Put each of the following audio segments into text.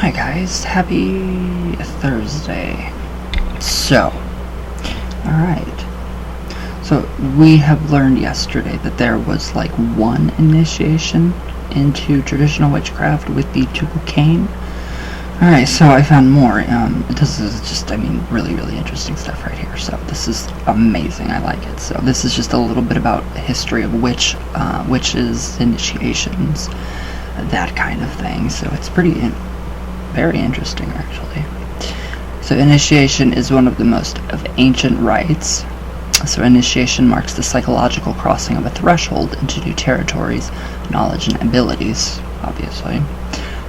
Hi guys, happy Thursday. So, alright. So, we have learned yesterday that there was like one initiation into traditional witchcraft with the Tugal cane. Alright, so I found more. This is just, really, really interesting stuff right here. So, this is amazing. I like it. So, this is just a little bit about the history of witches, initiations, that kind of thing. So, it's very interesting, actually. So initiation is one of the most ancient rites. So initiation marks the psychological crossing of a threshold into new territories, knowledge, and abilities, obviously.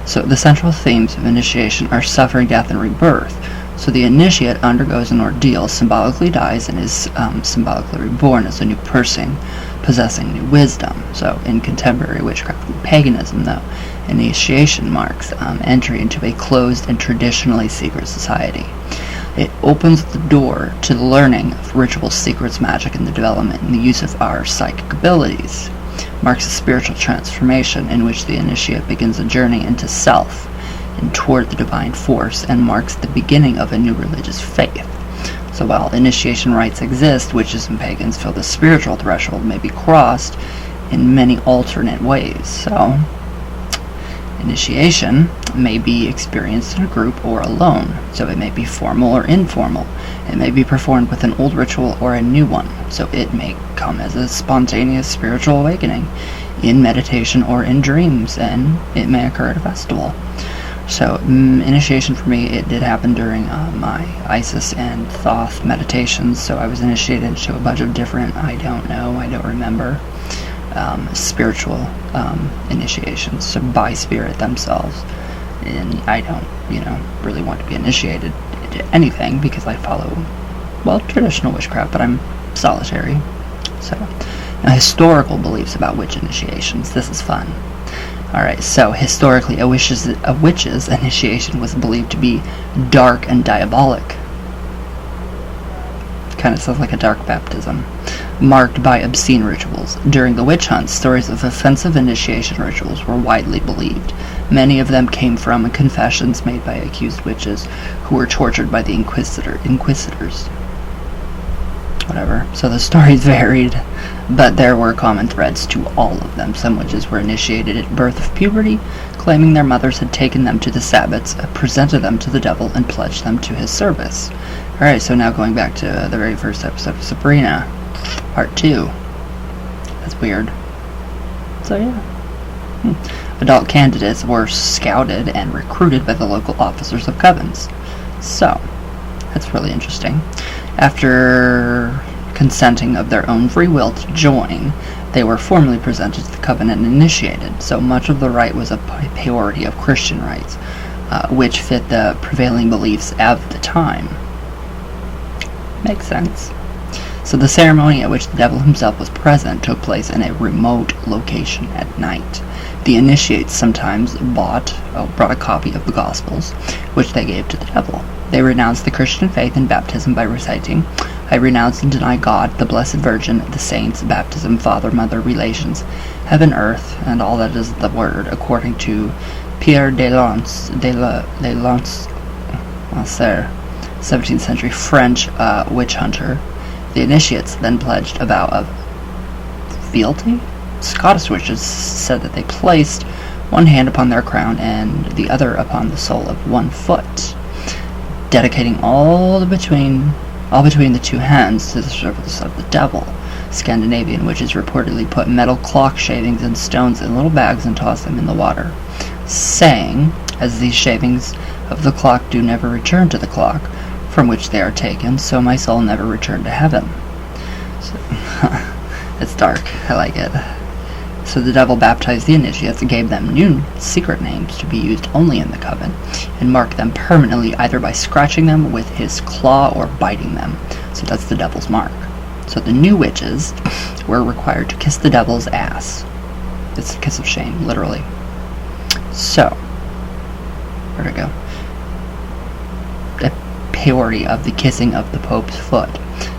So the central themes of initiation are suffering, death, and rebirth. So the initiate undergoes an ordeal, symbolically dies, and is symbolically reborn as a new person, possessing new wisdom. So in contemporary witchcraft and paganism, though, initiation marks entry into a closed and traditionally secret society. It opens the door to the learning of ritual secrets, magic, and the development and the use of our psychic abilities. Marks a spiritual transformation in which the initiate begins a journey into self and toward the divine force, and marks the beginning of a new religious faith. So while initiation rites exist, witches and pagans feel the spiritual threshold may be crossed in many alternate ways. So initiation may be experienced in a group or alone. So it may be formal or informal. It may be performed with an old ritual or a new one. So it may come as a spontaneous spiritual awakening in meditation or in dreams, and it may occur at a festival. So initiation for me, it did happen during my Isis and Thoth meditations. So I was initiated into a bunch of different, I don't remember, spiritual initiations, so by spirit themselves. And I don't, really want to be initiated into anything because I follow, traditional witchcraft, but I'm solitary. So, now historical beliefs about witch initiations. This is fun. Alright, so historically, a witch's initiation was believed to be dark and diabolic. Kind of sounds like a dark baptism. Marked by obscene rituals. During the witch hunts, stories of offensive initiation rituals were widely believed. Many of them came from confessions made by accused witches who were tortured by the inquisitors. Whatever. So the stories varied, but there were common threads to all of them. Some witches were initiated at birth of puberty, claiming their mothers had taken them to the sabbats, presented them to the devil, and pledged them to his service. Alright, so now going back to the very first episode of Sabrina, Part 2. That's weird. So yeah. Adult candidates were scouted and recruited by the local officers of covens. So, that's really interesting. After consenting of their own free will to join, they were formally presented to the coven and initiated. So much of the rite was a priority of Christian rites, which fit the prevailing beliefs of the time. Makes sense. So the ceremony at which the devil himself was present took place in a remote location at night. The initiates sometimes brought a copy of the Gospels, which they gave to the devil. They renounced the Christian faith and baptism by reciting, "I renounce and deny God, the Blessed Virgin, the saints, baptism, father, mother, relations, heaven, earth, and all that is the Word," according to Pierre de Lance, 17th century French witch hunter. The initiates then pledged a vow of fealty. Scottish witches said that they placed one hand upon their crown and the other upon the sole of one foot, dedicating all between the two hands to the service of the devil. Scandinavian witches reportedly put metal clock shavings and stones in little bags and tossed them in the water, saying, "As these shavings of the clock do never return to the clock from which they are taken, so my soul never returned to heaven." So, it's dark. I like it. So the devil baptized the initiates and gave them new secret names to be used only in the coven, and marked them permanently either by scratching them with his claw or biting them. So that's the devil's mark. So the new witches were required to kiss the devil's ass. It's a kiss of shame, literally. So, where'd it go? The priority of the kissing of the Pope's foot.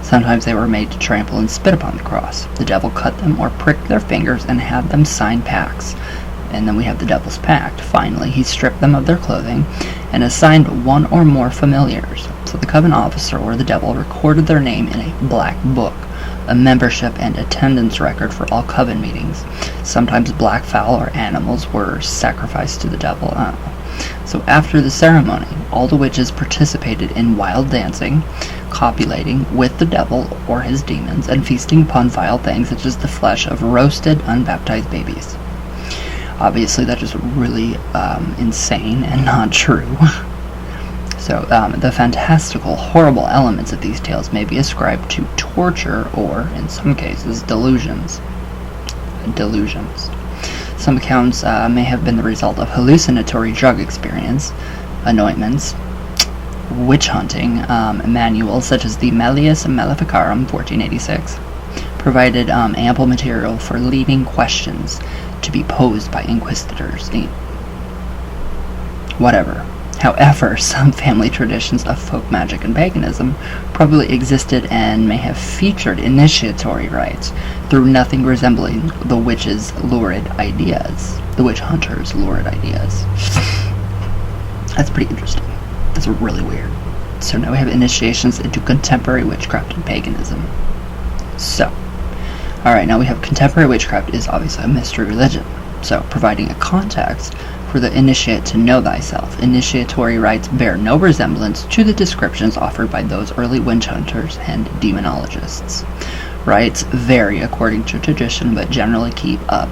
Sometimes they were made to trample and spit upon the cross. The devil cut them or pricked their fingers and had them sign pacts. And then we have the Devil's Pact. Finally, he stripped them of their clothing and assigned one or more familiars. So the coven officer or the devil recorded their name in a black book, a membership and attendance record for all coven meetings. Sometimes black fowl or animals were sacrificed to the devil. So after the ceremony, all the witches participated in wild dancing, copulating with the devil or his demons, and feasting upon vile things such as the flesh of roasted, unbaptized babies. Obviously, that is really insane and not true. So, the fantastical, horrible elements of these tales may be ascribed to torture or, in some cases, delusions. Some accounts may have been the result of hallucinatory drug experience, anointments, witch hunting manuals such as the Malleus Maleficarum 1486 provided ample material for leading questions to be posed by inquisitors. Whatever. However, some family traditions of folk magic and paganism probably existed and may have featured initiatory rites through nothing resembling the witch's lurid ideas. The witch hunter's lurid ideas. That's pretty interesting. That's really weird. So now we have initiations into contemporary witchcraft and paganism. So, alright, now we have contemporary witchcraft is obviously a mystery religion. So, providing a context for the initiate to know thyself. Initiatory rites bear no resemblance to the descriptions offered by those early witch hunters and demonologists. Rites vary according to tradition, but generally keep to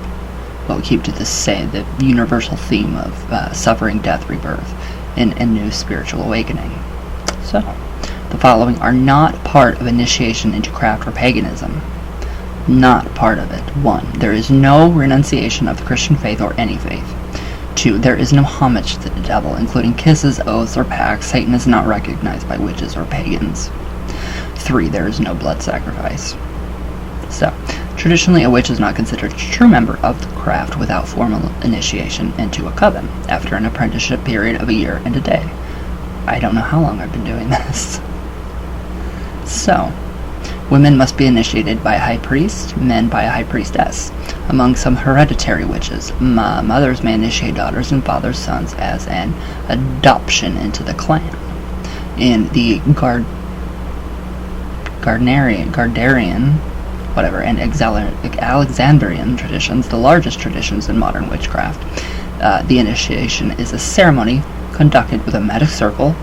the universal theme of suffering, death, rebirth, and a new spiritual awakening. So, the following are not part of initiation into craft or paganism. Not part of it. 1. There is no renunciation of the Christian faith or any faith. 2. There is no homage to the devil, including kisses, oaths, or pacts. Satan is not recognized by witches or pagans. 3. There is no blood sacrifice. So, traditionally, a witch is not considered a true member of the craft without formal initiation into a coven, after an apprenticeship period of a year and a day. I don't know how long I've been doing this. So, women must be initiated by a high priest, men by a high priestess. Among some hereditary witches, mothers may initiate daughters and fathers' sons as an adoption into the clan. In the Gardnerian, and Alexandrian traditions, the largest traditions in modern witchcraft, the initiation is a ceremony conducted with a magic circle.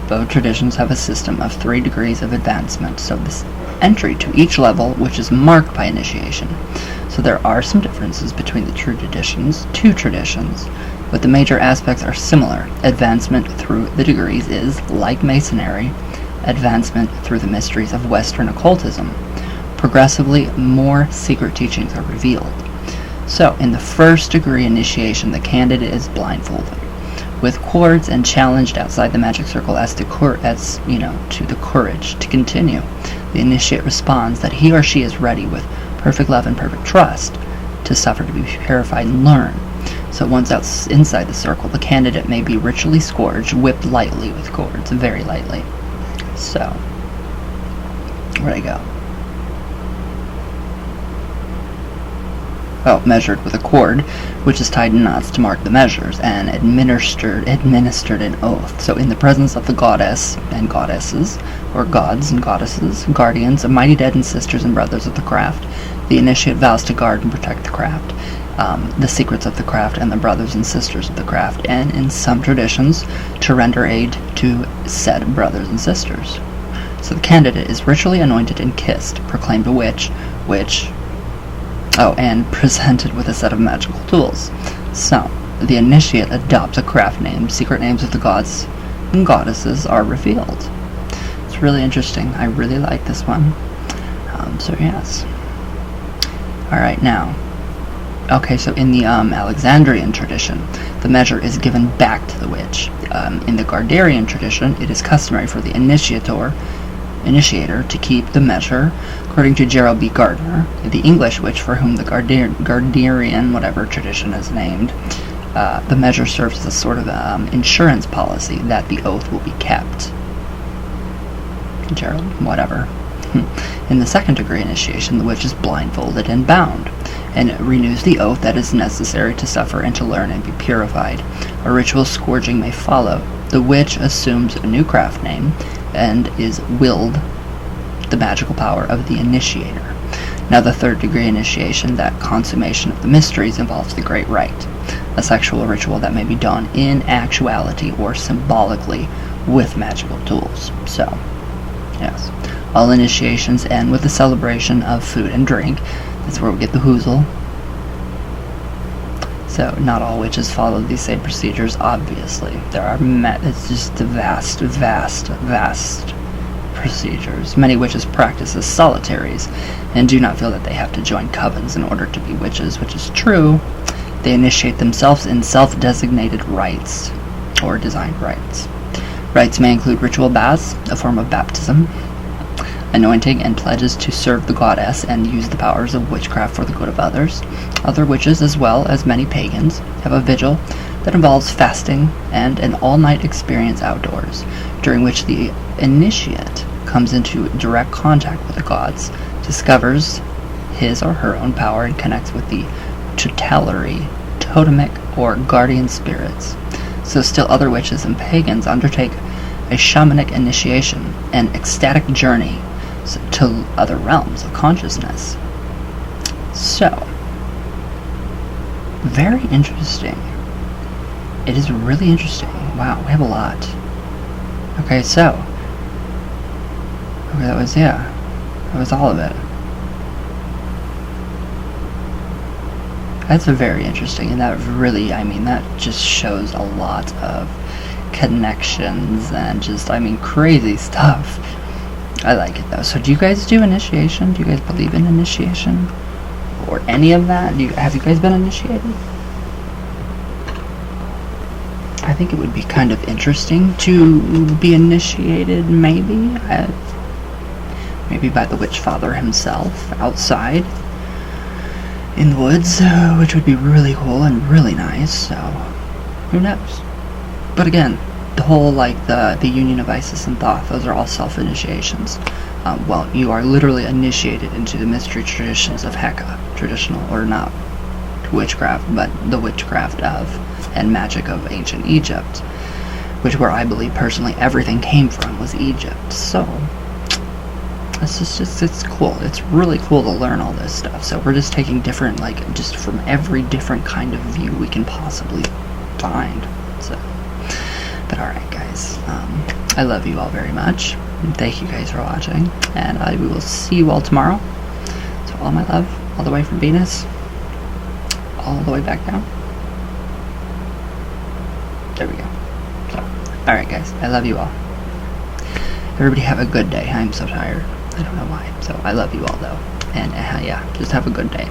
Both traditions have a system of 3 degrees of advancement, so this entry to each level, which is marked by initiation. So there are some differences between the two traditions, but the major aspects are similar. Advancement through the degrees is, like Masonry, advancement through the mysteries of Western occultism. Progressively, more secret teachings are revealed. So, in the first degree initiation, the candidate is blindfolded with cords and challenged outside the magic circle to the courage to continue. The initiate responds that he or she is ready with perfect love and perfect trust to suffer, to be purified and learn. So once inside the circle, the candidate may be ritually scourged, whipped lightly with cords, very lightly. So, where'd I go? Measured with a cord, which is tied in knots to mark the measures, and administered an oath. So in the presence of the goddess and goddesses, or gods and goddesses, guardians of mighty dead and sisters and brothers of the craft, the initiate vows to guard and protect the craft, the secrets of the craft, and the brothers and sisters of the craft, and in some traditions, to render aid to said brothers and sisters. So the candidate is ritually anointed and kissed, proclaimed a witch, and presented with a set of magical tools. So, the initiate adopts a craft name. Secret names of the gods and goddesses are revealed. It's really interesting. I really like this one. So yes. Alright, now. Okay, so in the Alexandrian tradition, the measure is given back to the witch. In the Gardnerian tradition, it is customary for the initiator to keep the measure. According to Gerald B. Gardner, the English witch for whom the Gardnerian tradition is named, the measure serves as a sort of insurance policy that the oath will be kept. Gerald, whatever. In the second degree initiation, the witch is blindfolded and bound. and renews the oath that is necessary to suffer and to learn and be purified. A ritual scourging may follow. The witch assumes a new craft name and is willed the magical power of the initiator. Now the third degree initiation, that consummation of the mysteries, involves the Great Rite, a sexual ritual that may be done in actuality or symbolically with magical tools. So, yes, all initiations end with the celebration of food and drink. That's where we get the hoozle. So, not all witches follow these same procedures, obviously. There are, it's just vast procedures. Many witches practice as solitaries and do not feel that they have to join covens in order to be witches, which is true. They initiate themselves in self-designated rites or designed rites. Rites may include ritual baths, a form of baptism, anointing, and pledges to serve the goddess and use the powers of witchcraft for the good of others. Other witches, as well as many pagans, have a vigil that involves fasting and an all-night experience outdoors, during which the initiate comes into direct contact with the gods, discovers his or her own power, and connects with the tutelary, totemic, or guardian spirits. So still other witches and pagans undertake a shamanic initiation, an ecstatic journey to other realms of consciousness. So, very interesting. It is really interesting. Wow, we have a lot. Okay, so. Okay, that was all of it. That's very interesting, and that really, that just shows a lot of connections and just, crazy stuff. I like it though. So do you guys do initiation? Do you guys believe in initiation? Or any of that? Have you guys been initiated? I think it would be kind of interesting to be initiated, maybe. Maybe by the Witch Father himself, outside in the woods, which would be really cool and really nice, so who knows? But again, the whole, the Union of Isis and Thoth, those are all self-initiations. Well, you are literally initiated into the mystery traditions of Heka, traditional, or not witchcraft, but the witchcraft of, and magic of ancient Egypt, which where I believe personally everything came from was Egypt, so it's cool. It's really cool to learn all this stuff. So we're just taking different, just from every different kind of view we can possibly find. So, but alright guys, I love you all very much. And thank you guys for watching. And we will see you all tomorrow. So all my love, all the way from Venus, all the way back down. There we go. So, alright guys, I love you all. Everybody have a good day. I'm so tired. I don't know why. So I love you all though. And yeah, just have a good day.